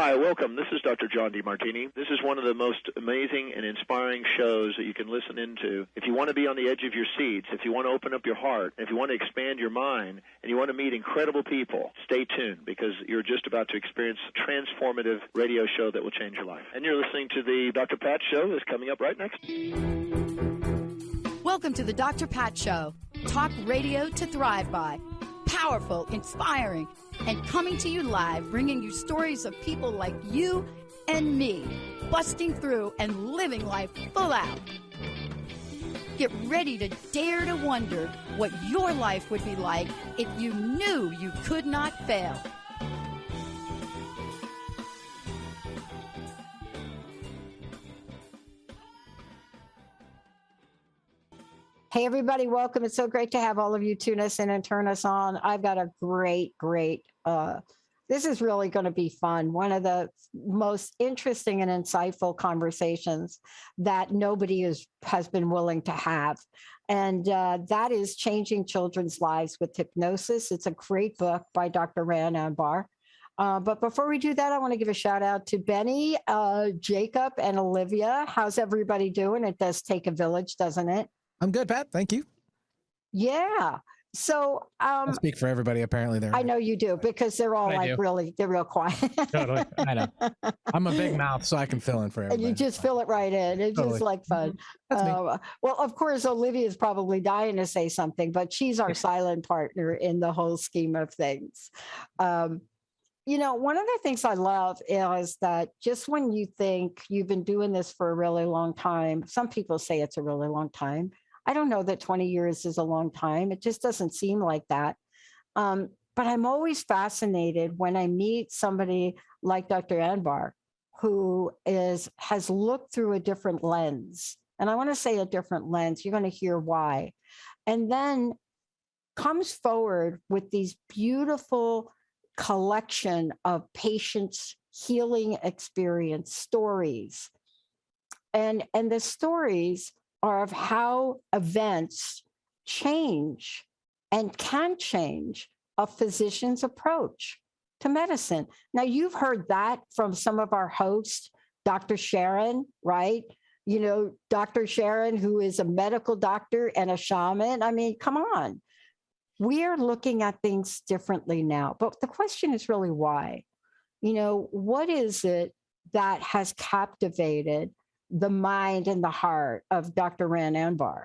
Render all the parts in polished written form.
Hi, welcome. This is Dr. John DeMartini. This is one of the most amazing and inspiring shows that you can listen into. If you want to be on the edge of your seats, if you want to open up your heart, if you want to expand your mind, and you want to meet incredible people, stay tuned because you're just about to experience a transformative radio show that will change your life. And you're listening to the Dr. Pat Show that's coming up right next. Welcome to the Dr. Pat Show. Talk radio to thrive by. Powerful, inspiring, and coming to you live, bringing you stories of people like you and me, busting through and living life full out. Get ready to dare to wonder what your life would be like if you knew you could not fail. Hey, everybody, welcome. It's so great to have all of you tune us in and turn us on. I've got a great, this is really going to be fun. One of the most interesting and insightful conversations that nobody has been willing to have. And that is Changing Children's Lives with Hypnosis. It's a great book by Dr. Ran Anbar. But before we do that, I want to give a shout out to Benny, Jacob, and Olivia. How's everybody doing? It does take a village, doesn't it? I'm good, Pat. Thank you. Yeah. So I speak for everybody. Apparently, there. I know you do because they're all they're real quiet. Totally. I know. I'm a big mouth, so I can fill in for everybody. And you just fill it right in. It's just like fun. Well, of course, Olivia is probably dying to say something, but she's our silent partner in the whole scheme of things. You know, one of the things I love is that just when you think you've been doing this for a really long time, some people say it's a really long time. I don't know that 20 years is a long time. It just doesn't seem like that. But I'm always fascinated when I meet somebody like Dr. Anbar, who has looked through a different lens. And I want to say a different lens. You're going to hear why. And then comes forward with these beautiful collection of patients' healing experience stories. And the stories are of how events change and can change a physician's approach to medicine. Now, you've heard that from some of our hosts, Dr. Sharon, right? You know, Dr. Sharon, who is a medical doctor and a shaman. I mean, come on. We are looking at things differently now. But the question is really why? You know, what is it that has captivated the mind and the heart of Dr. Ran Anbar?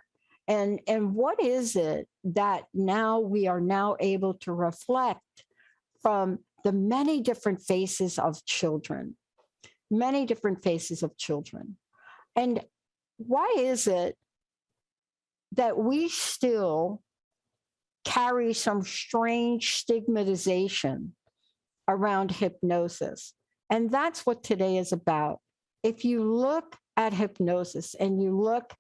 And what is it that now we are now able to reflect from the many different faces of children, many different faces of children? And why is it that we still carry some strange stigmatization around hypnosis? And that's what today is about. If you look at hypnosis and you look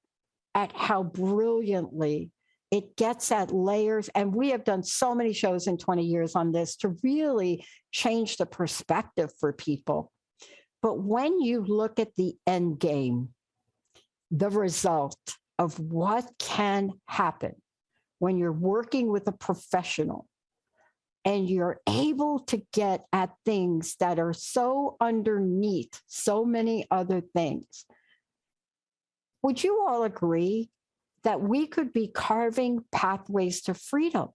at how brilliantly it gets at layers, and we have done so many shows in 20 years on this to really change the perspective for people. But when you look at the end game, the result of what can happen when you're working with a professional and you're able to get at things that are so underneath so many other things, would you all agree that we could be carving pathways to freedom?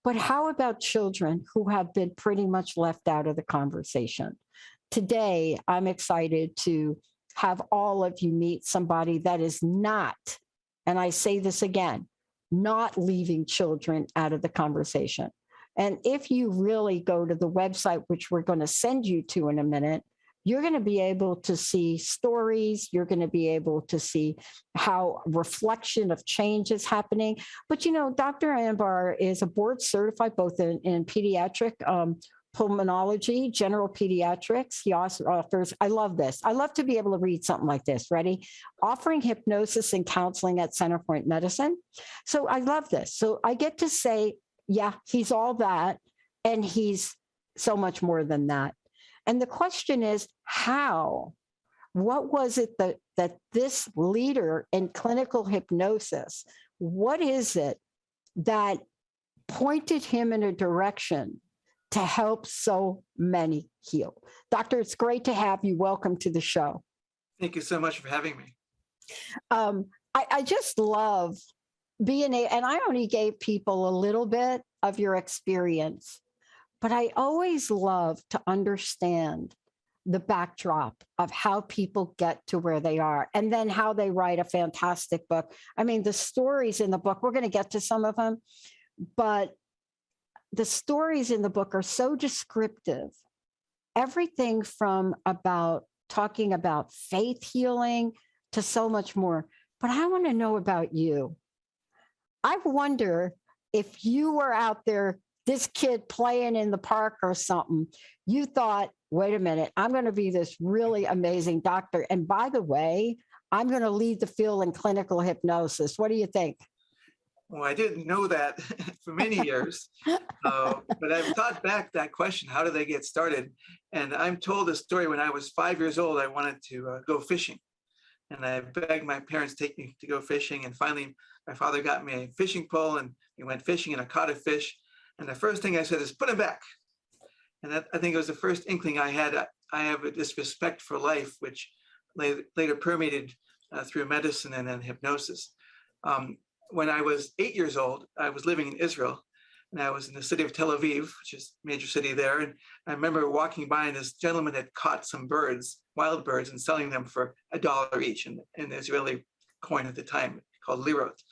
But how about children who have been pretty much left out of the conversation? Today, I'm excited to have all of you meet somebody that is not, and I say this again, not leaving children out of the conversation. And if you really go to the website, which we're going to send you to in a minute, you're going to be able to see stories. You're going to be able to see how reflection of change is happening. But, you know, Dr. Anbar is a board certified both in pediatric pulmonology, general pediatrics. He also offers, I love this. I love to be able to read something like this. Ready? Offering hypnosis and counseling at Centerpoint Medicine. So I love this. So I get to say, yeah, he's all that. And he's so much more than that. And the question is, how? What was it that this leader in clinical hypnosis, what is it that pointed him in a direction to help so many heal. Doctor, it's great to have you. Welcome to the show. Thank you so much for having me. I just love being and I only gave people a little bit of your experience, but I always love to understand the backdrop of how people get to where they are and then how they write a fantastic book. I mean, the stories in the book, we're going to get to some of them, but the stories in the book are so descriptive. Everything from talking about faith healing to so much more. But I want to know about you. I wonder if you were out there, this kid playing in the park or something, you thought, wait a minute, I'm going to be this really amazing doctor. And by the way, I'm going to lead the field in clinical hypnosis. What do you think? Well, I didn't know that for many years, but I've thought back that question, how did they get started? And I'm told a story when I was 5 years old, I wanted to go fishing. And I begged my parents to take me to go fishing. And finally, my father got me a fishing pole and we went fishing and I caught a fish. And the first thing I said is, put him back. And that, I think it was the first inkling I had. I have this respect for life, which later permeated through medicine and then hypnosis. When I was 8 years old, I was living in Israel, and I was in the city of Tel Aviv, which is a major city there. And I remember walking by, and this gentleman had caught some birds, wild birds, and selling them for $1 each in the Israeli coin at the time, called lirot.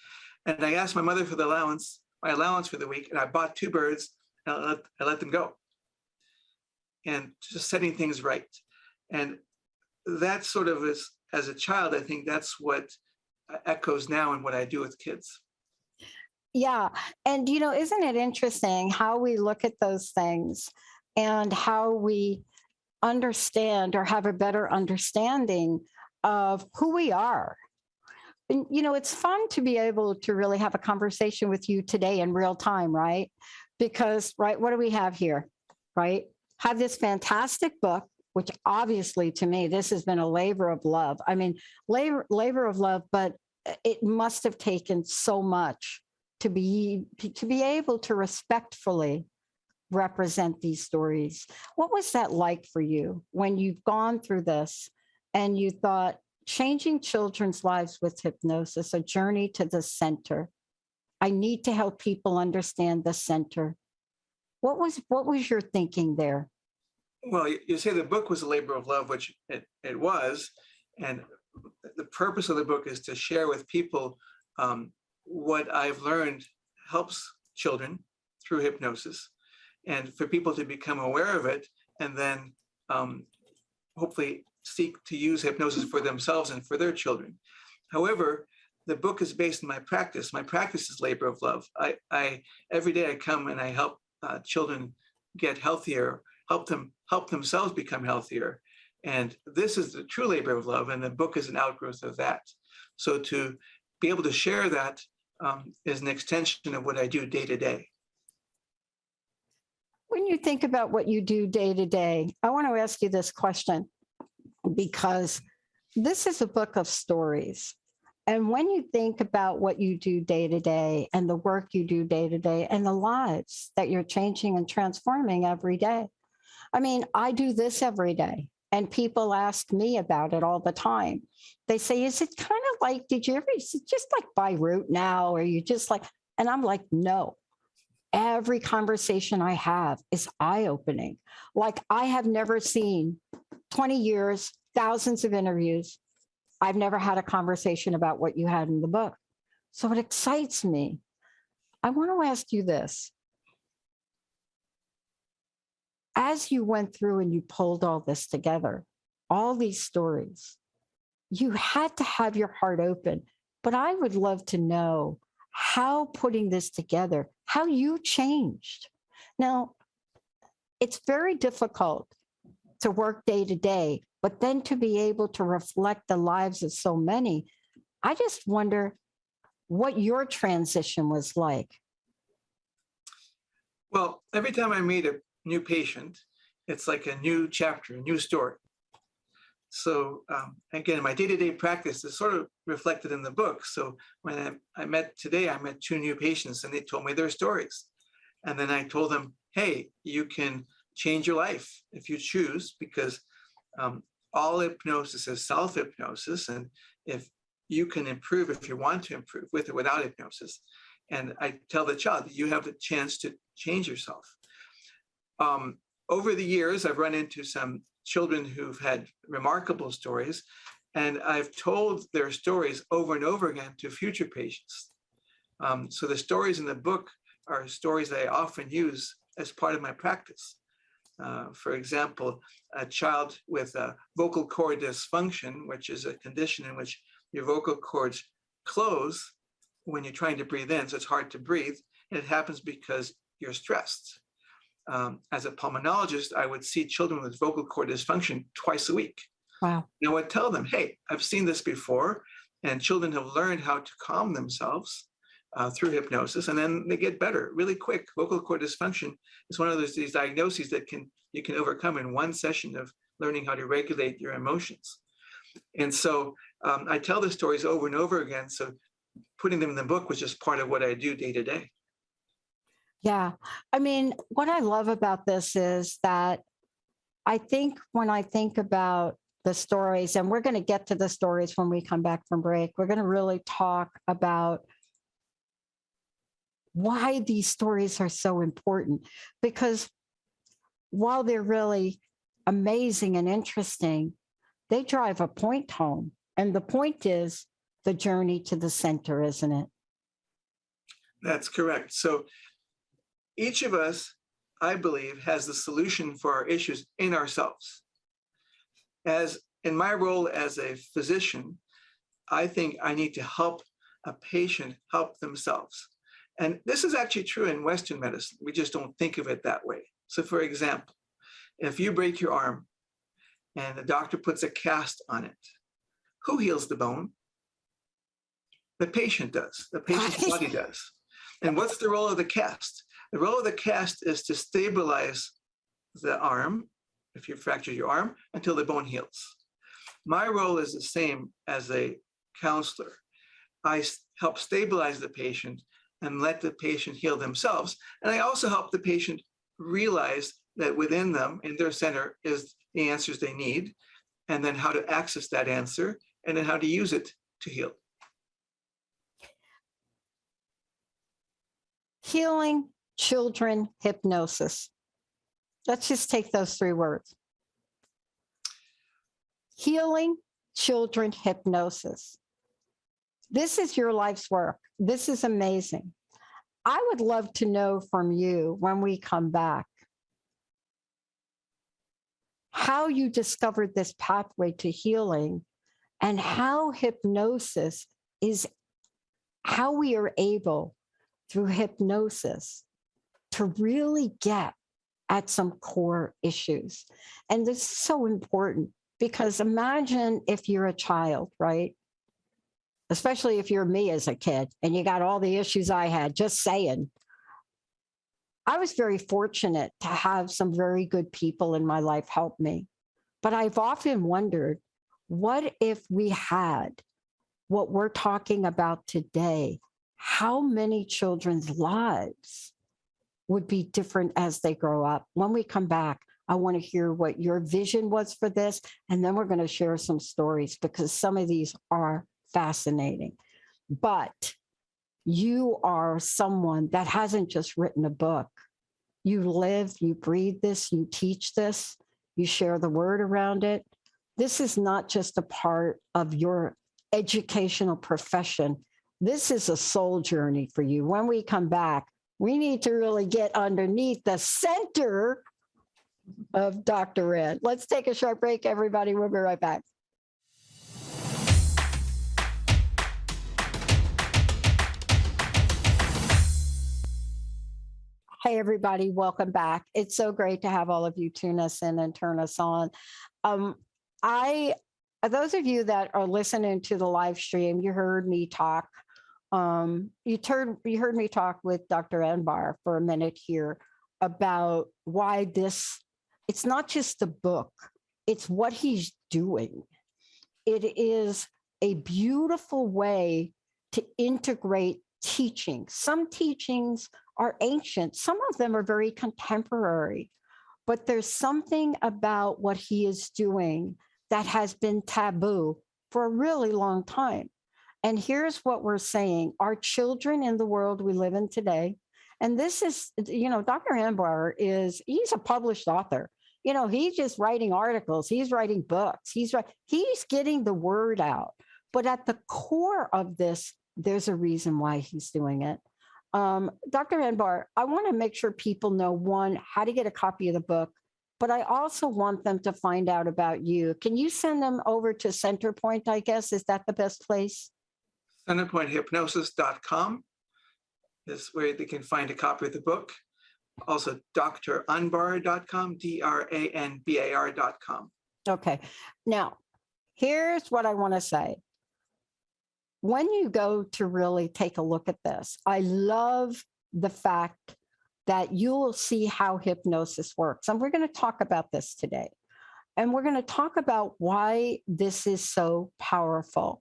And I asked my mother for my allowance for the week, and I bought 2 birds, and I let them go. And just setting things right. And that sort of is, as a child, I think that's what echoes now in what I do with kids. Yeah. And, isn't it interesting how we look at those things and how we understand or have a better understanding of who we are? And, it's fun to be able to really have a conversation with you today in real time, right? Because, right, what do we have here, right? Have this fantastic book, which obviously to me, this has been a labor of love. I mean, labor of love, but it must have taken so much to be able to respectfully represent these stories. What was that like for you when you've gone through this and you thought, changing children's lives with hypnosis, a journey to the center? I need to help people understand the center. What was your thinking there? Well, you say the book was a labor of love, which it was. And the purpose of the book is to share with people what I've learned helps children through hypnosis, and for people to become aware of it and then hopefully seek to use hypnosis for themselves and for their children. However, the book is based on my practice. My practice is labor of love. I every day I come and I help children get healthier, help themselves become healthier. And this is the true labor of love, and the book is an outgrowth of that. So to be able to share that is an extension of what I do day to day. When you think about what you do day to day, I want to ask you this question, because this is a book of stories. And when you think about what you do day to day and the work you do day to day and the lives that you're changing and transforming every day, I mean, I do this every day. And people ask me about it all the time. They say, is it kind of like, is it just like by rote now? Or you just like, and I'm like, no. Every conversation I have is eye-opening. Like, I have never seen 20 years, thousands of interviews. I've never had a conversation about what you had in the book. So it excites me. I want to ask you this. As you went through and you pulled all this together, all these stories, you had to have your heart open. But I would love to know how putting this together, how you changed. Now, it's very difficult to work day to day, but then to be able to reflect the lives of so many. I just wonder what your transition was like. Well, every time I meet a new patient, it's like a new chapter, a new story. So again, my day-to-day practice is sort of reflected in the book. So when I met 2 new patients, and they told me their stories. And then I told them, hey, you can change your life if you choose, because all hypnosis is self-hypnosis. And if you can improve, if you want to improve with or without hypnosis. And I tell the child that you have the chance to change yourself. Over the years, I've run into some children who've had remarkable stories, and I've told their stories over and over again to future patients. So the stories in the book are stories that I often use as part of my practice. For example, a child with a vocal cord dysfunction, which is a condition in which your vocal cords close when you're trying to breathe in, so it's hard to breathe, and it happens because you're stressed. As a pulmonologist, I would see children with vocal cord dysfunction twice a week. Wow. And I would tell them, hey, I've seen this before, and children have learned how to calm themselves through hypnosis, and then they get better really quick. Vocal cord dysfunction is one of these diagnoses that you can overcome in one session of learning how to regulate your emotions. And so I tell the stories over and over again. So putting them in the book was just part of what I do day to day. Yeah. I mean, what I love about this is that I think when I think about the stories, and we're going to get to the stories when we come back from break, we're going to really talk about why these stories are so important. Because while they're really amazing and interesting, they drive a point home. And the point is the journey to the center, isn't it? That's correct. So each of us, I believe, has the solution for our issues in ourselves. As in my role as a physician, I think I need to help a patient help themselves. And this is actually true in Western medicine. We just don't think of it that way. So for example, if you break your arm and the doctor puts a cast on it, who heals the bone? The patient does. The patient's body does. And what's the role of the cast? The role of the cast is to stabilize the arm, if you fracture your arm, until the bone heals. My role is the same as a counselor. I help stabilize the patient and let the patient heal themselves. And I also help the patient realize that within them, in their center, is the answers they need, and then how to access that answer, and then how to use it to heal. Healing children hypnosis. Let's just take those 3 words. Healing children hypnosis. This is your life's work. This is amazing. I would love to know from you when we come back how you discovered this pathway to healing and how hypnosis is, how we are able through hypnosis to really get at some core issues. And this is so important because imagine if you're a child, right? Especially if you're me as a kid and you got all the issues I had, just saying. I was very fortunate to have some very good people in my life help me. But I've often wondered, what if we had what we're talking about today? How many children's lives would be different as they grow up? When we come back, I want to hear what your vision was for this. And then we're going to share some stories because some of these are fascinating. But you are someone that hasn't just written a book. You live, you breathe this, you teach this, you share the word around it. This is not just a part of your educational profession. This is a soul journey for you. When we come back, we need to really get underneath the center of Dr. Ran. Let's take a short break, everybody. We'll be right back. Hey, everybody, welcome back. It's so great to have all of you tune us in and turn us on. Those of you that are listening to the live stream, you heard me talk. You heard me talk with Dr. Anbar for a minute here about why it's not just a book, it's what he's doing. It is a beautiful way to integrate teaching. Some teachings are ancient. Some of them are very contemporary, but there's something about what he is doing that has been taboo for a really long time. And here's what we're saying. Our children in the world we live in today, and this is, Dr. Anbar he's a published author. He's just writing articles. He's writing books. He's getting the word out. But at the core of this, there's a reason why he's doing it. Dr. Anbar, I want to make sure people know, one, how to get a copy of the book, but I also want them to find out about you. Can you send them over to Centerpoint, I guess? Is that the best place? CenterpointHypnosis.com is where they can find a copy of the book. Also, dranbar.com, DRANBAR.com. Okay. Now, here's what I want to say. When you go to really take a look at this, I love the fact that you will see how hypnosis works. And we're going to talk about this today. And we're going to talk about why this is so powerful.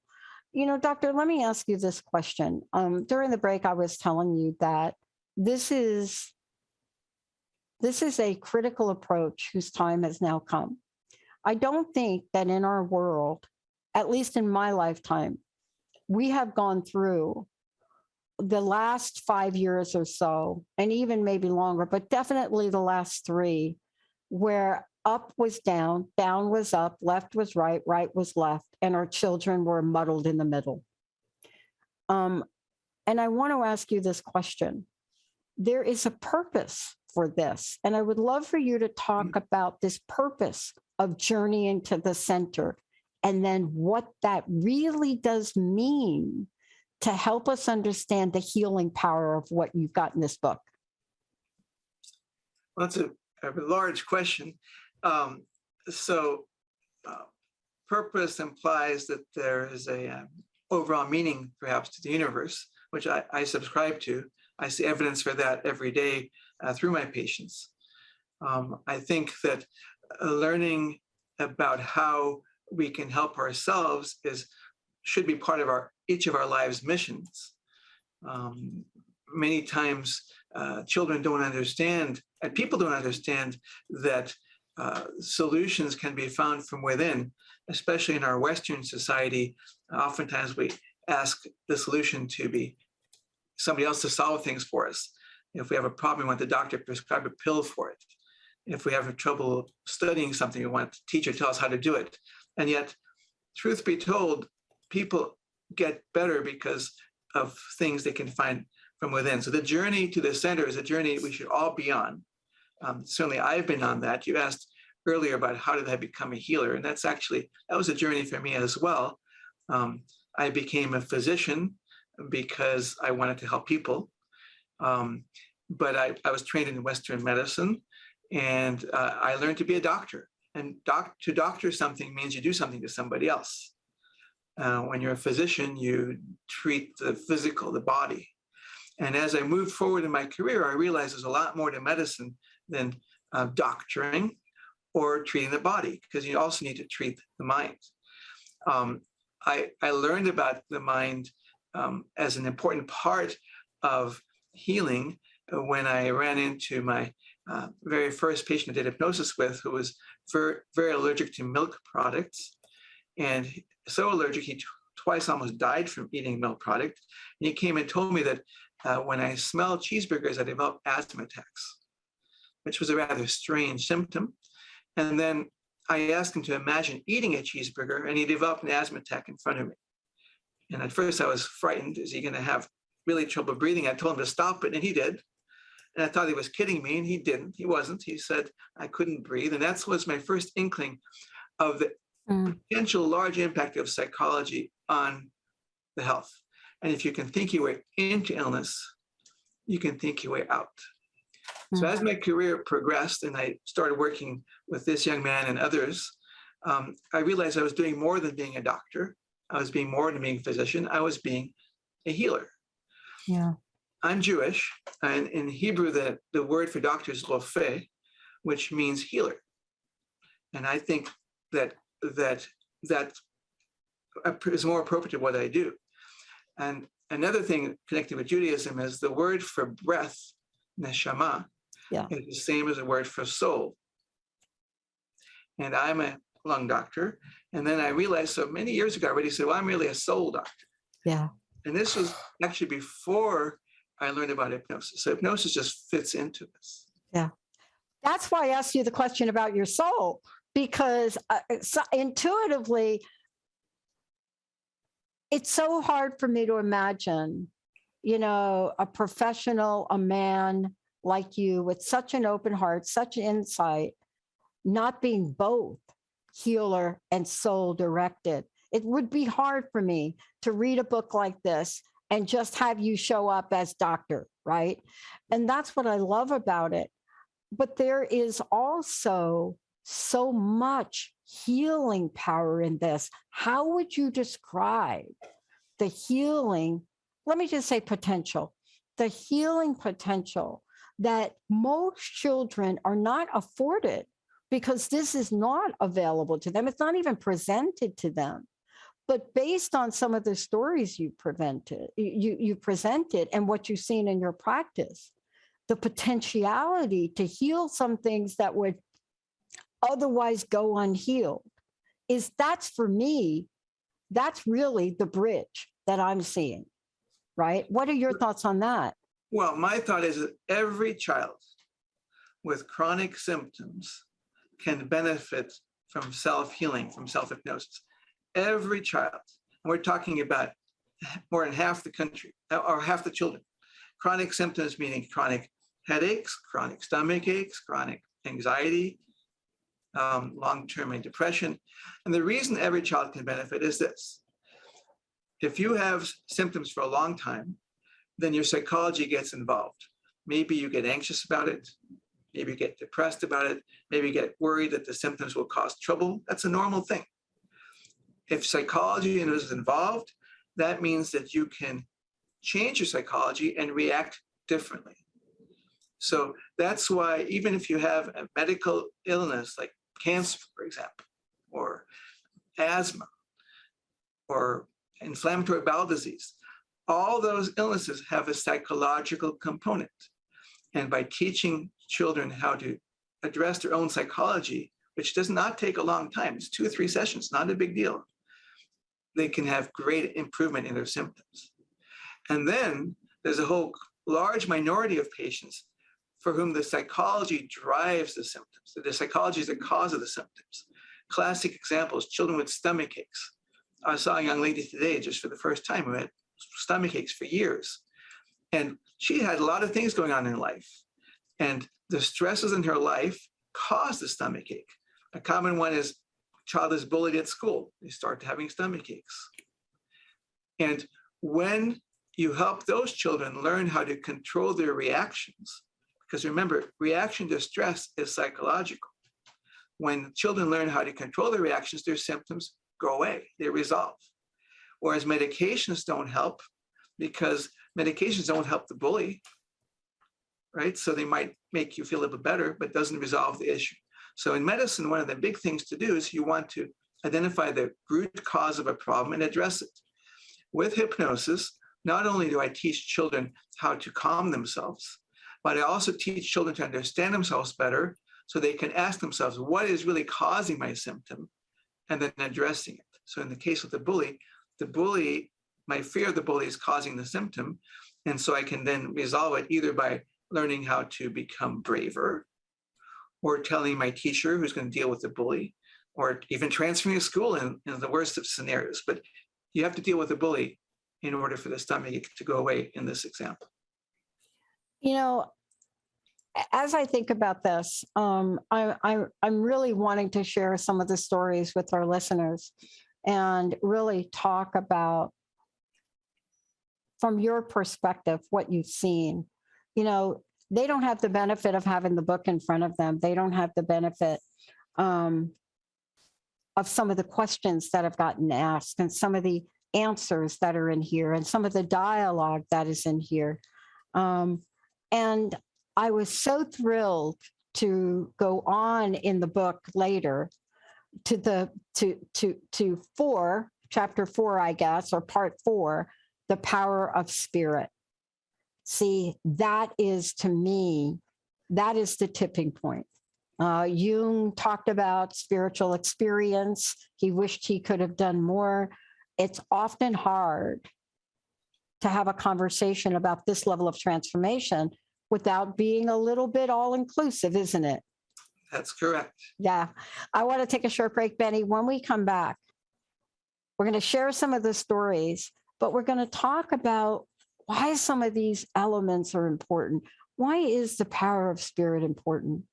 Doctor, let me ask you this question. During the break, I was telling you that this is a critical approach whose time has now come. I don't think that in our world, at least in my lifetime, we have gone through the last 5 years or so, and even maybe longer, but definitely the last 3, where up was down, down was up, left was right, right was left, and our children were muddled in the middle. And I want to ask you this question. There is a purpose for this, and I would love for you to talk about this purpose of journeying to the center, and then what that really does mean to help us understand the healing power of what you've got in this book. Well, that's a large question. Purpose implies that there is a overall meaning, perhaps, to the universe, which I subscribe to. I see evidence for that every day through my patients. I think that learning about how we can help ourselves should be part of each of our lives' missions. Many times, children don't understand, and people don't understand that solutions can be found from within, especially in our Western society. Oftentimes, we ask the solution to be somebody else to solve things for us. If we have a problem, we want the doctor to prescribe a pill for it. If we have trouble studying something, we want the teacher to tell us how to do it. And yet, truth be told, people get better because of things they can find from within. So the journey to the center is a journey we should all be on. Certainly, I've been on that. You asked earlier about how did I become a healer, and that was a journey for me as well. I became a physician because I wanted to help people, but I was trained in Western medicine, and I learned to be a doctor. And to doctor something means you do something to somebody else. When you're a physician, you treat the physical, the body. And as I moved forward in my career, I realized there's a lot more to medicine than doctoring or treating the body, because you also need to treat the mind. I learned about the mind as an important part of healing when I ran into my very first patient I did hypnosis with, who was very, very allergic to milk products. And so allergic, he twice almost died from eating milk product. And he came and told me that when I smelled cheeseburgers, I developed asthma attacks, which was a rather strange symptom. And then I asked him to imagine eating a cheeseburger, and he developed an asthma attack in front of me. And at first I was frightened. Is he going to have really trouble breathing? I told him to stop it, and he did. And I thought he was kidding me, and he didn't. He wasn't. He said I couldn't breathe. And that was my first inkling of the potential large impact of psychology on the health. And if you can think your way into illness, you can think your way out. So as my career progressed and I started working with this young man and others, I realized I was doing more than being a doctor. I was being more than being a physician. I was being a healer. Yeah. I'm Jewish, and in Hebrew, the word for doctor is rofeh, which means healer. And I think that is more appropriate to what I do. And another thing connected with Judaism is the word for breath neshama, Yeah. is the same as the word for soul. And I'm a lung doctor. And then I realized, so many years ago, I already said, well, I'm really a soul doctor. Yeah. And this was actually before I learned about hypnosis. So hypnosis just fits into this. Yeah. That's why I asked you the question about your soul, because intuitively, it's so hard for me to imagine, a professional, a man like you with such an open heart, such insight, not being both healer and soul directed. It would be hard for me to read a book like this and just have you show up as doctor, right? And that's what I love about it. But there is also so much healing power in this. How would you describe the healing? Let me just say potential, the healing potential that most children are not afforded because this is not available to them. It's not even presented to them. But based on some of the stories you presented and what you've seen in your practice, the potentiality to heal some things that would otherwise go unhealed that's for me, that's really the bridge that I'm seeing, right? What are your thoughts on that? Well, my thought is that every child with chronic symptoms can benefit from self-healing, from self-hypnosis. Every child, and we're talking about more than half the country, or half the children. Chronic symptoms meaning chronic headaches, chronic stomach aches, chronic anxiety, long-term depression. And the reason every child can benefit is this. If you have symptoms for a long time, then your psychology gets involved. Maybe you get anxious about it. Maybe you get depressed about it. Maybe you get worried that the symptoms will cause trouble. That's a normal thing. If psychology is involved, that means that you can change your psychology and react differently. So that's why even if you have a medical illness like cancer, for example, or asthma, or inflammatory bowel disease, all those illnesses have a psychological component. And by teaching children how to address their own psychology, which does not take a long time, it's 2 or 3 sessions, not a big deal, they can have great improvement in their symptoms. And then there's a whole large minority of patients for whom the psychology drives the symptoms. The psychology is the cause of the symptoms. Classic examples, children with stomach aches. I saw a young lady today, just for the first time, who had stomach aches for years. And she had a lot of things going on in life. And the stresses in her life caused the stomach ache. A common one is child is bullied at school. They start having stomach aches. And when you help those children learn how to control their reactions, because remember, reaction to stress is psychological. When children learn how to control their reactions, their symptoms go away, they resolve. Whereas medications don't help, because medications don't help the bully, right? So they might make you feel a little bit better, but doesn't resolve the issue. So in medicine, one of the big things to do is you want to identify the root cause of a problem and address it. With hypnosis, not only do I teach children how to calm themselves, but I also teach children to understand themselves better so they can ask themselves, what is really causing my symptom? And then addressing it. So in the case of the bully, my fear of the bully is causing the symptom. And so I can then resolve it either by learning how to become braver, or telling my teacher who's going to deal with the bully, or even transferring to school in the worst of scenarios. But you have to deal with the bully in order for the stomach to go away in this example. As I think about this, I'm really wanting to share some of the stories with our listeners and really talk about, from your perspective, what you've seen. They don't have the benefit of having the book in front of them. They don't have the benefit of some of the questions that have gotten asked and some of the answers that are in here and some of the dialogue that is in here. And I was so thrilled to go on in the book later to chapter 4, I guess, or part 4, the power of spirit. See, that is, to me, that is the tipping point. Jung talked about spiritual experience. He wished he could have done more. It's often hard to have a conversation about this level of transformation without being a little bit all-inclusive, isn't it? That's correct. Yeah. I want to take a short break, Benny. When we come back, we're going to share some of the stories, but we're going to talk about why some of these elements are important. Why is the power of spirit important?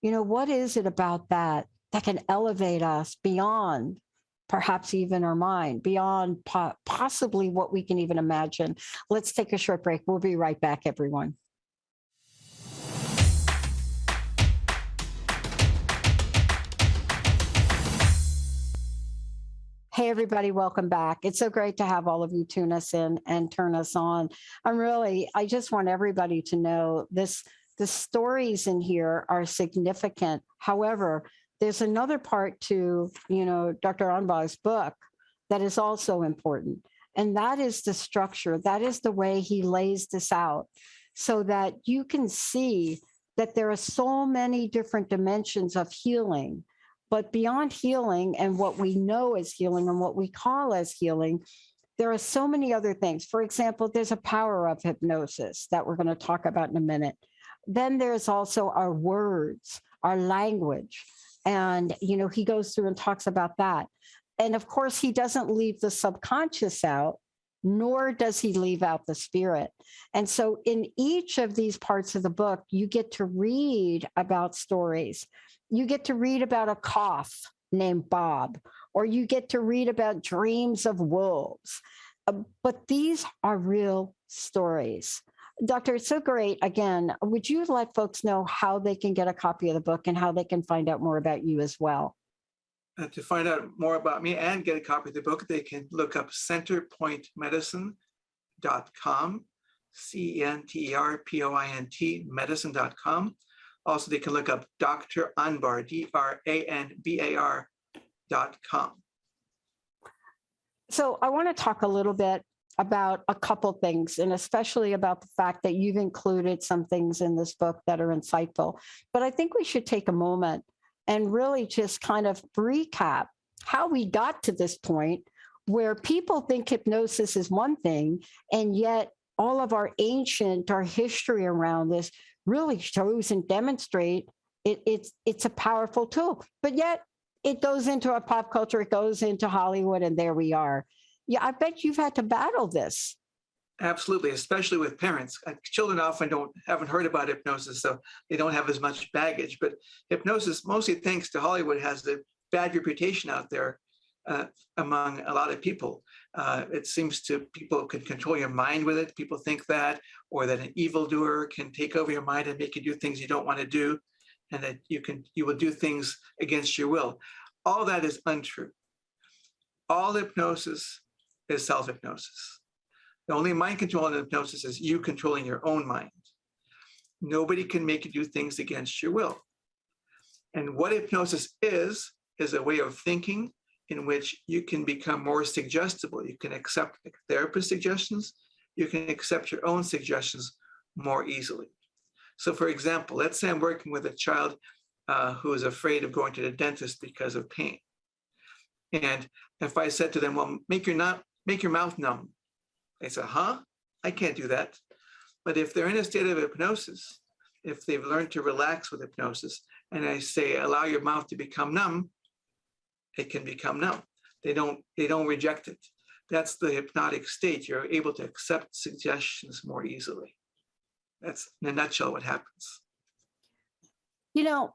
What is it about that can elevate us beyond perhaps even our mind, beyond possibly what we can even imagine? Let's take a short break. We'll be right back, everyone. Hey, everybody, welcome back. It's so great to have all of you tune us in and turn us on. I just want everybody to know the stories in here are significant. However, there's another part to, Dr. Anbar's book that is also important. And that is the structure. That is the way he lays this out so that you can see that there are so many different dimensions of healing. But beyond healing and what we know as healing and what we call as healing, there are so many other things. For example, there's a power of hypnosis that we're going to talk about in a minute. Then there's also our words, our language. And, he goes through and talks about that. And of course, he doesn't leave the subconscious out, nor does he leave out the spirit. And so in each of these parts of the book, you get to read about stories. You get to read about a cough named Bob, or you get to read about dreams of wolves. But these are real stories. Doctor, it's so great. Again, would you let folks know how they can get a copy of the book and how they can find out more about you as well? To find out more about me and get a copy of the book, they can look up centerpointmedicine.com, CENTERPOINT medicine.com. Also, they can look up Dr. Anbar, DRANBAR.com. So I want to talk a little bit about a couple things, and especially about the fact that you've included some things in this book that are insightful. But I think we should take a moment and really just kind of recap how we got to this point where people think hypnosis is one thing, and yet all of our history around this really shows and demonstrate it's a powerful tool. But yet it goes into our pop culture, it goes into Hollywood, and there we are. Yeah, I bet you've had to battle this. Absolutely, especially with parents. Children often haven't heard about hypnosis, so they don't have as much baggage. But hypnosis, mostly thanks to Hollywood, has a bad reputation out there among a lot of people. It seems people can control your mind with it. People think that, or that an evildoer can take over your mind and make you do things you don't want to do, and that you will do things against your will. All that is untrue. All hypnosis is self-hypnosis. The only mind control in hypnosis is you controlling your own mind. Nobody can make you do things against your will. And what hypnosis is a way of thinking in which you can become more suggestible. You can accept therapist suggestions. You can accept your own suggestions more easily. So for example, let's say I'm working with a child who is afraid of going to the dentist because of pain. And if I said to them, well, make your mouth numb, they say, I can't do that. But if they're in a state of hypnosis, if they've learned to relax with hypnosis, and I say, allow your mouth to become numb, it can become numb. They don't reject it. That's the hypnotic state. You're able to accept suggestions more easily. That's in a nutshell what happens. I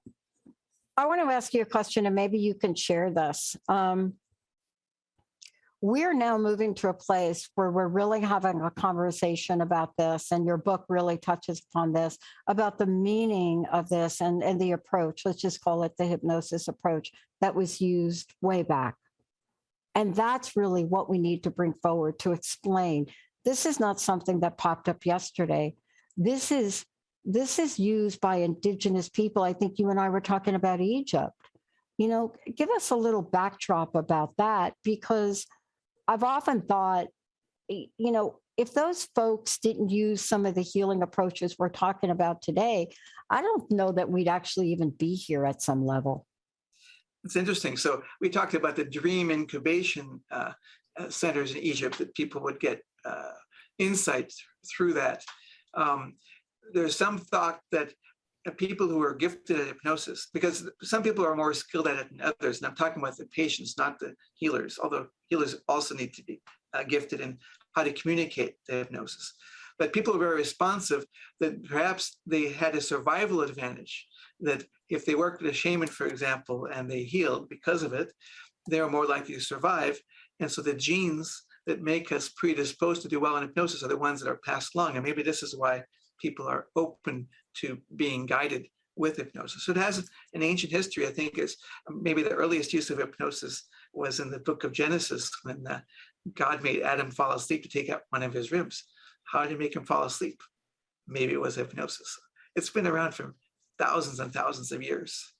want to ask you a question, and maybe you can share this. We're now moving to a place where we're really having a conversation about this, and your book really touches upon this, about the meaning of this and the approach. Let's just call it the hypnosis approach that was used way back. And that's really what we need to bring forward to explain. This is not something that popped up yesterday. This is used by indigenous people. I think you and I were talking about Egypt. Give us a little backdrop about that, because I've often thought, if those folks didn't use some of the healing approaches we're talking about today, I don't know that we'd actually even be here at some level. It's interesting. So we talked about the dream incubation centers in Egypt that people would get insight through that. There's some thought that people who are gifted at hypnosis, because some people are more skilled at it than others, and I'm talking about the patients, not the healers, although healers also need to be gifted in how to communicate the hypnosis. But people are very responsive, that perhaps they had a survival advantage, that if they worked with a shaman, for example, and they healed because of it, they're more likely to survive. And so the genes that make us predisposed to do well in hypnosis are the ones that are passed along. And maybe this is why people are open to being guided with hypnosis. So it has an ancient history. I think it's maybe the earliest use of hypnosis was in the book of Genesis, when God made Adam fall asleep to take out one of his ribs. How did he make him fall asleep? Maybe it was hypnosis. It's been around for thousands and thousands of years.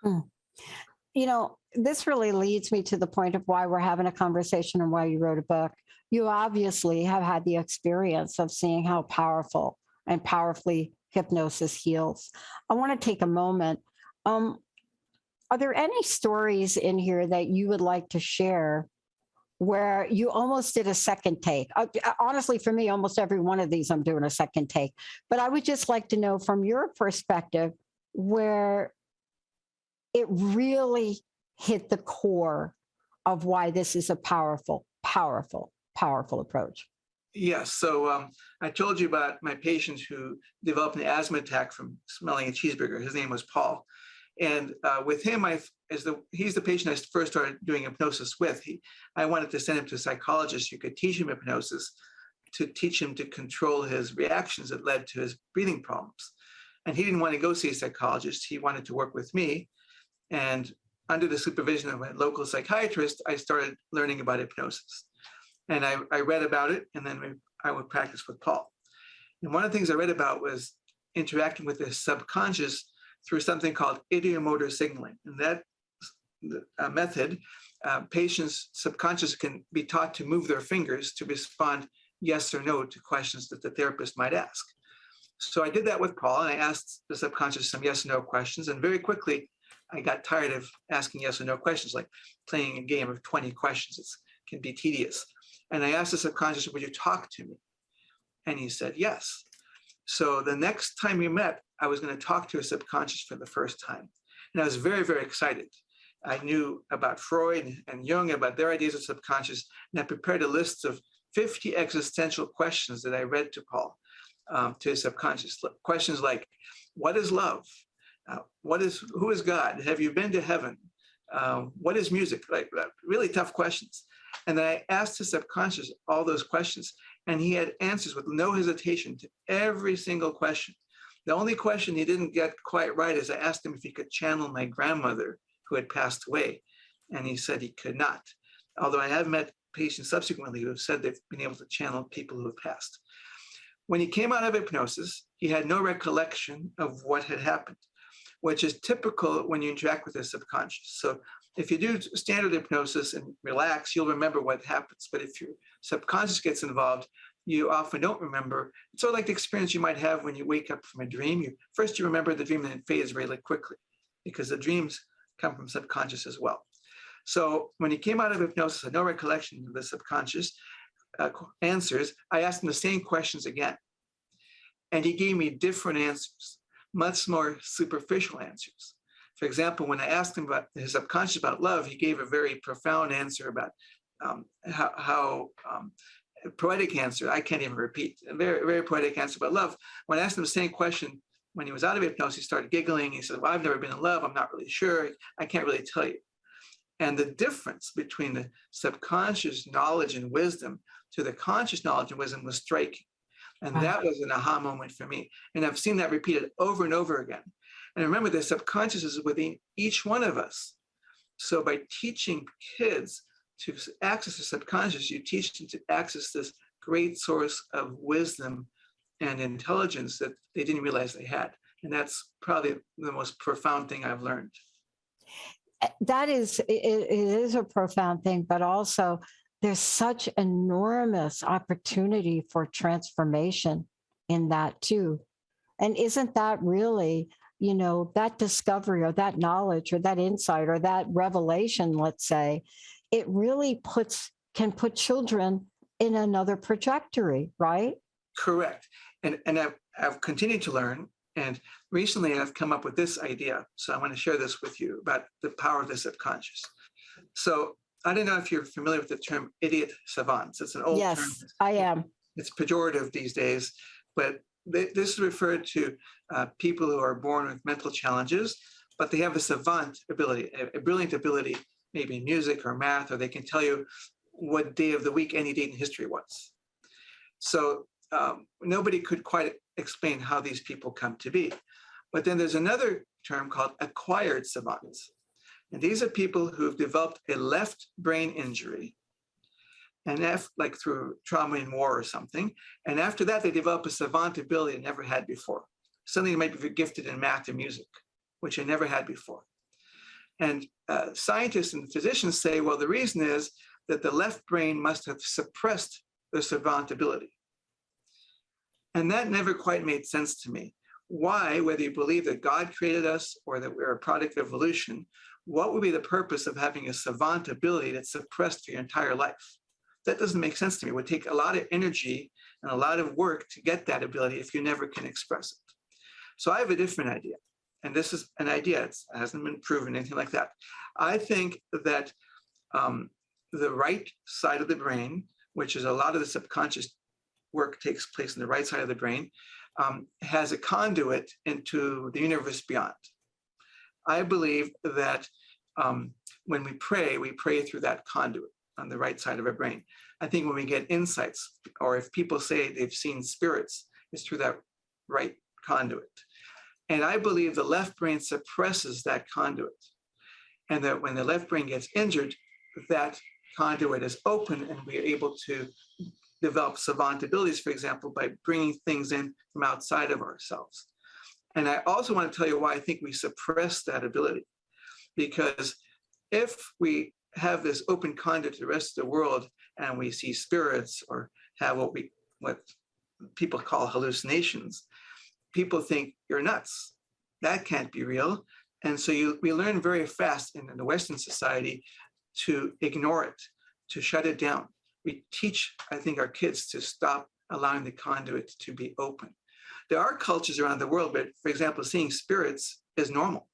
You know, this really leads me to the point of why we're having a conversation and why you wrote a book. You obviously have had the experience of seeing how powerful and powerfully hypnosis heals. I want to take a moment. Are there any stories in here that you would like to share where you almost did a second take? Honestly, for me, almost every one of these, I'm doing a second take. But I would just like to know from your perspective where it really hit the core of why this is a powerful, powerful, powerful approach. Yes. So I told you about my patient who developed an asthma attack from smelling a cheeseburger. His name was Paul. And with him, he's the patient I first started doing hypnosis with. I wanted to send him to a psychologist who could teach him hypnosis, to teach him to control his reactions that led to his breathing problems. And he didn't want to go see a psychologist. He wanted to work with me. And under the supervision of a local psychiatrist, I started learning about hypnosis. And I read about it, and then I would practice with Paul. And one of the things I read about was interacting with the subconscious through something called ideomotor signaling. And that method, patients' subconscious can be taught to move their fingers to respond yes or no to questions that the therapist might ask. So I did that with Paul, and I asked the subconscious some yes or no questions. And very quickly, I got tired of asking yes or no questions, like playing a game of 20 questions. It can be tedious. And I asked the subconscious, would you talk to me? And he said, yes. So the next time we met, I was going to talk to a subconscious for the first time. And I was very, very excited. I knew about Freud and Jung, about their ideas of subconscious, and I prepared a list of 50 existential questions that I read to Paul, to his subconscious. Questions like, what is love? Who is God? Have you been to heaven? What is music? Like really tough questions. And then I asked his subconscious all those questions, and he had answers with no hesitation to every single question. The only question he didn't get quite right is I asked him if he could channel my grandmother who had passed away, and he said he could not. Although I have met patients subsequently who have said they've been able to channel people who have passed. When he came out of hypnosis, he had no recollection of what had happened, which is typical when you interact with the subconscious. So if you do standard hypnosis and relax, you'll remember what happens. But if your subconscious gets involved, you often don't remember. It's sort of like the experience you might have when you wake up from a dream. First you remember the dream and it fades really quickly because the dreams come from subconscious as well. So when he came out of hypnosis, I had no recollection of the subconscious answers. I asked him the same questions again. And he gave me different answers, much more superficial answers. For example, when I asked him about his subconscious about love, he gave a very profound answer about how poetic answer, I can't even repeat, a very, very poetic answer about love. When I asked him the same question, when he was out of hypnosis, he started giggling. He said, well, I've never been in love. I'm not really sure. I can't really tell you. And the difference between the subconscious knowledge and wisdom to the conscious knowledge and wisdom was striking. And that was an aha moment for me. And I've seen that repeated over and over again. And remember, the subconscious is within each one of us. So by teaching kids to access the subconscious, you teach them to access this great source of wisdom and intelligence that they didn't realize they had. And that's probably the most profound thing I've learned. That is, it is a profound thing, but also there's such enormous opportunity for transformation in that too. And isn't that really, that discovery or that knowledge or that insight or that revelation, let's say, it really can put children in another trajectory, right? Correct. And I've continued to learn. And recently I've come up with this idea. So I want to share this with you about the power of the subconscious. So I don't know if you're familiar with the term idiot savants. It's an old term. Yes, I am. It's pejorative these days, but this is referred to people who are born with mental challenges, but they have a savant ability, a brilliant ability, maybe in music or math, or they can tell you what day of the week any date in history was. So nobody could quite explain how these people come to be. But then there's another term called acquired savants. And these are people who've developed a left brain injury, and like through trauma in war or something. And after that, they develop a savant ability they never had before. Suddenly they might be gifted in math or music, which they never had before. And scientists and physicians say, well, the reason is that the left brain must have suppressed the savant ability. And that never quite made sense to me. Why, whether you believe that God created us or that we're a product of evolution, what would be the purpose of having a savant ability that's suppressed for your entire life? That doesn't make sense to me. It would take a lot of energy and a lot of work to get that ability if you never can express it. So I have a different idea. And this is an idea. It hasn't been proven, anything like that. I think that the right side of the brain, which is a lot of the subconscious work takes place in the right side of the brain, has a conduit into the universe beyond. I believe that when we pray through that conduit on the right side of our brain. I think when we get insights, or if people say they've seen spirits, it's through that right conduit. And I believe the left brain suppresses that conduit. And that when the left brain gets injured, that conduit is open and we are able to develop savant abilities, for example, by bringing things in from outside of ourselves. And I also want to tell you why I think we suppress that ability. Because if we have this open conduit to the rest of the world and we see spirits or have what people call hallucinations, people think you're nuts. That can't be real. And so we learn very fast in the Western society to ignore it, to shut it down. We teach, I think, our kids to stop allowing the conduit to be open. There are cultures around the world, but for example, seeing spirits is normal.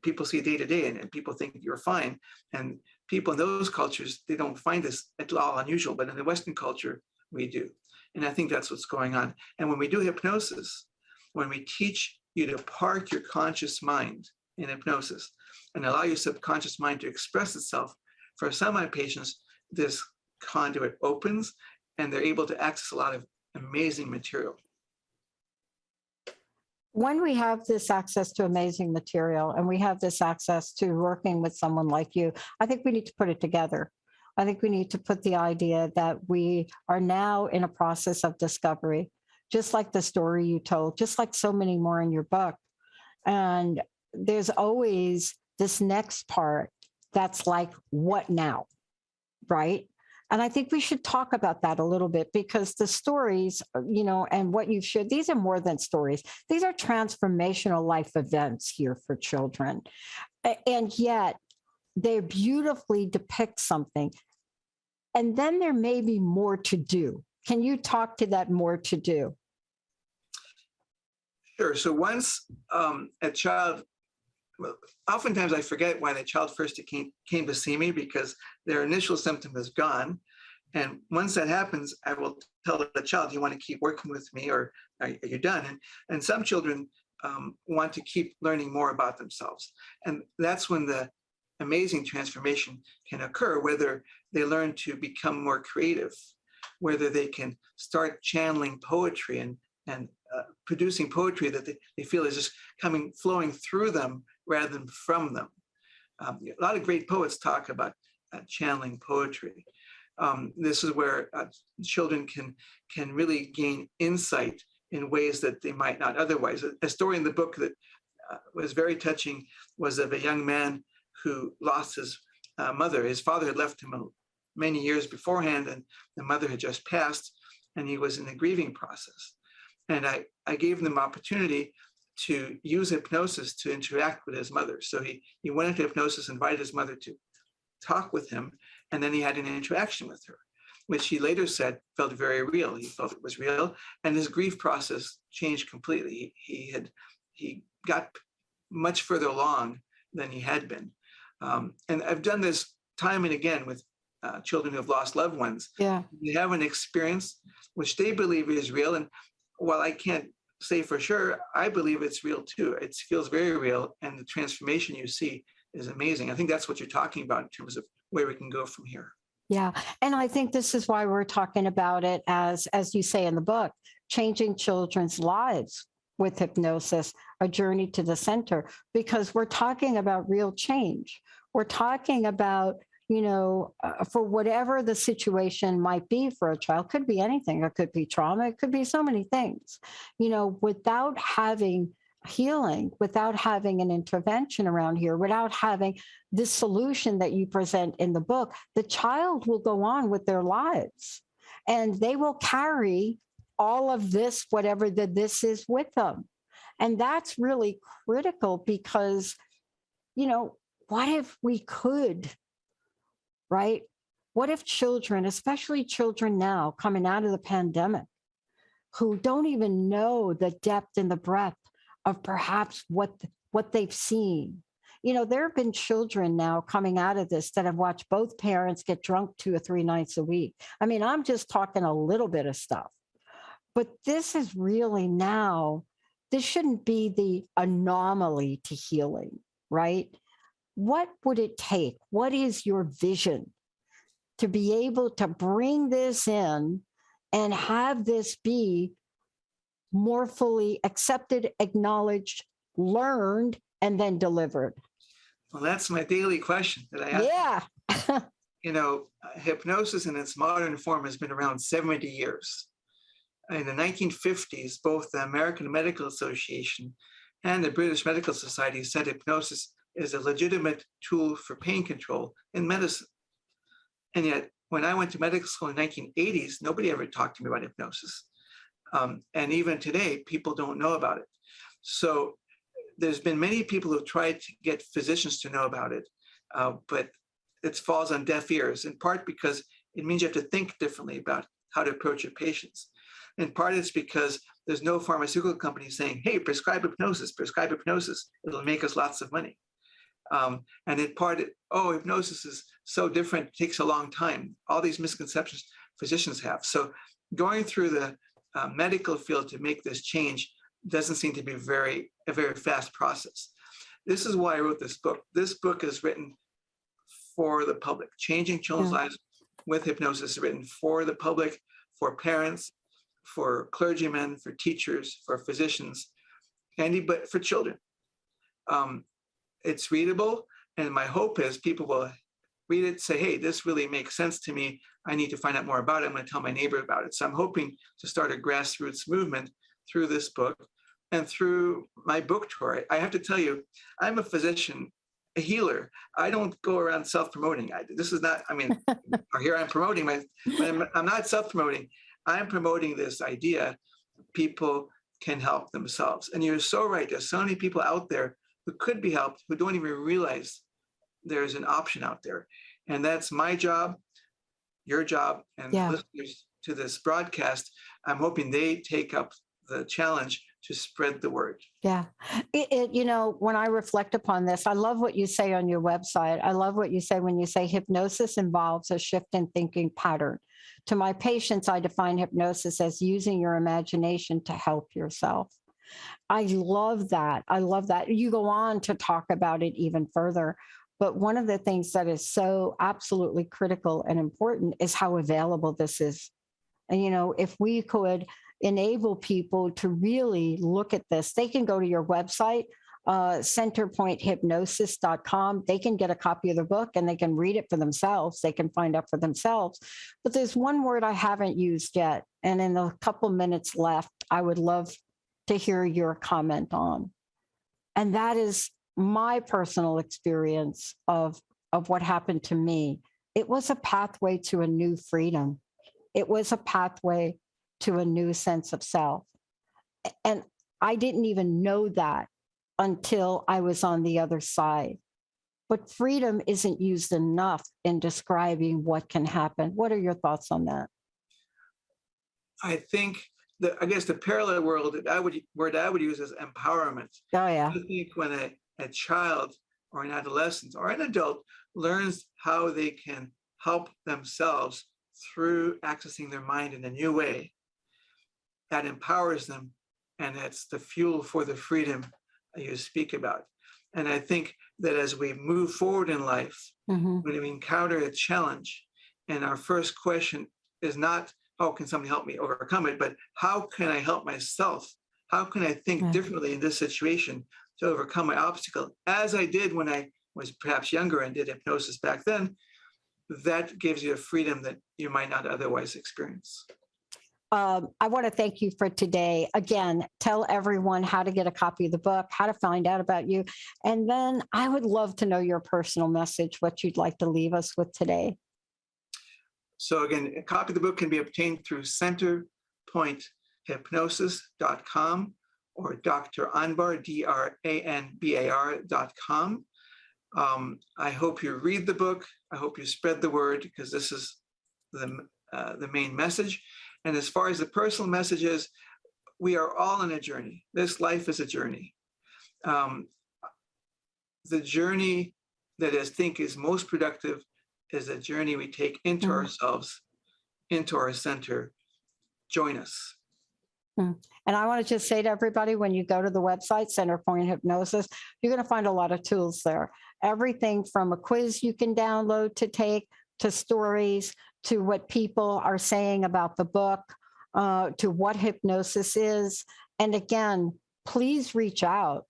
People see day to day, and people think you're fine. And people in those cultures, they don't find this at all unusual, but in the Western culture, we do. And I think that's what's going on. And when we do hypnosis, when we teach you to park your conscious mind in hypnosis and allow your subconscious mind to express itself, for some of my patients, this conduit opens and they're able to access a lot of amazing material. When we have this access to amazing material and we have this access to working with someone like you, I think we need to put it together. I think we need to put the idea that we are now in a process of discovery, just like the story you told, just like so many more in your book. And there's always this next part that's like, what now? Right? And I think we should talk about that a little bit, because the stories, and what you've shared, these are more than stories. These are transformational life events here for children. And yet they beautifully depict something. And then there may be more to do. Can you talk to that more to do? Sure. So once a child, oftentimes I forget why the child first came to see me, because their initial symptom is gone. And once that happens, I will tell the child, do you want to keep working with me, or are you done? And some children want to keep learning more about themselves. And that's when the amazing transformation can occur, whether they learn to become more creative, whether they can start channeling poetry and producing poetry that they feel is just flowing through them rather than from them. A lot of great poets talk about channeling poetry. This is where children can really gain insight in ways that they might not otherwise. A story in the book that was very touching was of a young man who lost his mother. His father had left him many years beforehand, and the mother had just passed, and he was in the grieving process. And I gave him the opportunity to use hypnosis to interact with his mother. So he went into hypnosis, invited his mother to talk with him, and then he had an interaction with her, which he later said felt very real. He felt it was real, and his grief process changed completely. He got much further along than he had been. And I've done this time and again with children who have lost loved ones. Yeah. They have an experience which they believe is real. And while I can't say for sure, I believe it's real too. It feels very real. And the transformation you see is amazing. I think that's what you're talking about in terms of where we can go from here. Yeah. And I think this is why we're talking about it as you say in the book, changing children's lives with hypnosis, a journey to the center, because we're talking about real change. We're talking about, for whatever the situation might be for a child, could be anything. It could be trauma. It could be so many things, without having healing, without having an intervention around here, without having this solution that you present in the book, the child will go on with their lives and they will carry all of this, whatever this is, with them. And that's really critical because, what if we could, right? What if children, especially children now coming out of the pandemic, who don't even know the depth and the breadth of perhaps what they've seen. There have been children now coming out of this that have watched both parents get drunk 2 or 3 nights a week. I mean, I'm just talking a little bit of stuff. But this is really now, this shouldn't be the anomaly to healing, right? What would it take? What is your vision to be able to bring this in and have this be more fully accepted, acknowledged, learned, and then delivered? Well, that's my daily question that I ask. Yeah. Hypnosis in its modern form has been around 70 years. In the 1950s, both the American Medical Association and the British Medical Society said hypnosis is a legitimate tool for pain control in medicine. And yet, when I went to medical school in the 1980s, nobody ever talked to me about hypnosis. And even today, people don't know about it. So there's been many people who've tried to get physicians to know about it, but it falls on deaf ears, in part because it means you have to think differently about how to approach your patients. In part, it's because there's no pharmaceutical company saying, hey, prescribe hypnosis, it'll make us lots of money. And in part, hypnosis is so different, it takes a long time. All these misconceptions physicians have. So going through the medical field to make this change doesn't seem to be a very fast process. This is why I wrote this book. This book is written for the public. Changing Children's Lives with Hypnosis is written for the public, for parents, for clergymen, for teachers, for physicians, but for children. It's readable, and my hope is people will read it, say, hey, this really makes sense to me. I need to find out more about it. I'm going to tell my neighbor about it. So I'm hoping to start a grassroots movement through this book and through my book tour. I have to tell you, I'm a physician, a healer. I don't go around self-promoting. Here I'm promoting I'm not self-promoting. I'm promoting this idea people can help themselves. And you're so right. There's so many people out there who could be helped, who don't even realize there's an option out there. And that's my job, your job, and listeners to this broadcast. I'm hoping they take up the challenge to spread the word. Yeah. When I reflect upon this, I love what you say on your website. I love what you say when you say hypnosis involves a shift in thinking pattern. To my patients, I define hypnosis as using your imagination to help yourself. I love that. You go on to talk about it even further. But one of the things that is so absolutely critical and important is how available this is. And, if we could enable people to really look at this, they can go to your website, centerpointhypnosis.com. They can get a copy of the book and they can read it for themselves. They can find out for themselves. But there's one word I haven't used yet. And in the couple minutes left, I would love to hear your comment on. And that is my personal experience of of what happened to me, it was a pathway to a new freedom. It was a pathway to a new sense of self. And I didn't even know that until I was on the other side. But freedom isn't used enough in describing what can happen. What are your thoughts on that? I think I guess the parallel word I would use is empowerment. Oh, yeah. I think when a child or an adolescent or an adult learns how they can help themselves through accessing their mind in a new way, that empowers them, and that's the fuel for the freedom you speak about. And I think that as we move forward in life, when we encounter a challenge, and our first question is not, how can somebody help me overcome it, but how can I help myself? How can I think differently in this situation to overcome my obstacle, as I did when I was perhaps younger and did hypnosis back then? That gives you a freedom that you might not otherwise experience. I want to thank you for today. Again, tell everyone how to get a copy of the book, how to find out about you. And then I would love to know your personal message, what you'd like to leave us with today. So again, a copy of the book can be obtained through centerpointhypnosis.com or Dr. Anbar, DRANBAR.com. I hope you read the book. I hope you spread the word, because this is the main message. And as far as the personal message is, we are all on a journey. This life is a journey. The journey that I think is most productive is a journey we take into ourselves, into our center. Join us. And I want to just say to everybody, when you go to the website, Centerpoint Hypnosis, you're going to find a lot of tools there. Everything from a quiz you can download to take, to stories, to what people are saying about the book, to what hypnosis is. And again, please reach out.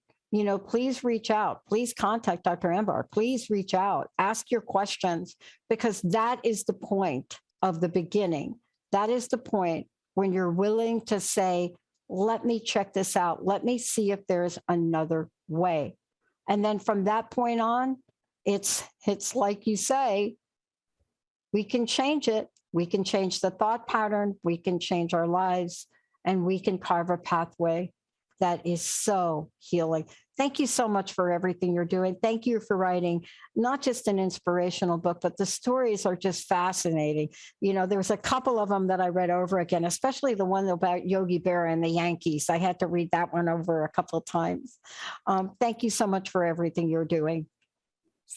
Please reach out. Please contact Dr. Anbar. Please reach out. Ask your questions, because that is the point of the beginning. That is the point when you're willing to say, let me check this out. Let me see if there's another way. And then from that point on, it's like you say, we can change it. We can change the thought pattern. We can change our lives, and we can carve a pathway that is so healing. Thank you so much for everything you're doing. Thank you for writing not just an inspirational book, but the stories are just fascinating. There's a couple of them that I read over again, especially the one about Yogi Berra and the Yankees. I had to read that one over a couple of times. Thank you so much for everything you're doing.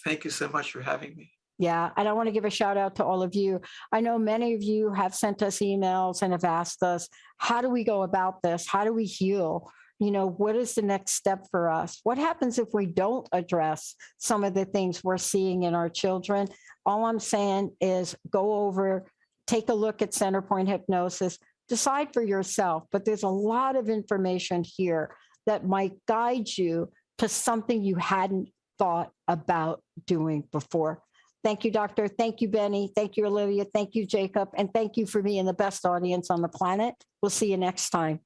Thank you so much for having me. Yeah, and I want to give a shout out to all of you. I know many of you have sent us emails and have asked us, how do we go about this? How do we heal? What is the next step for us? What happens if we don't address some of the things we're seeing in our children? All I'm saying is go over, take a look at Centerpoint Hypnosis, decide for yourself. But there's a lot of information here that might guide you to something you hadn't thought about doing before. Thank you, Doctor. Thank you, Benny. Thank you, Olivia. Thank you, Jacob. And thank you for being the best audience on the planet. We'll see you next time.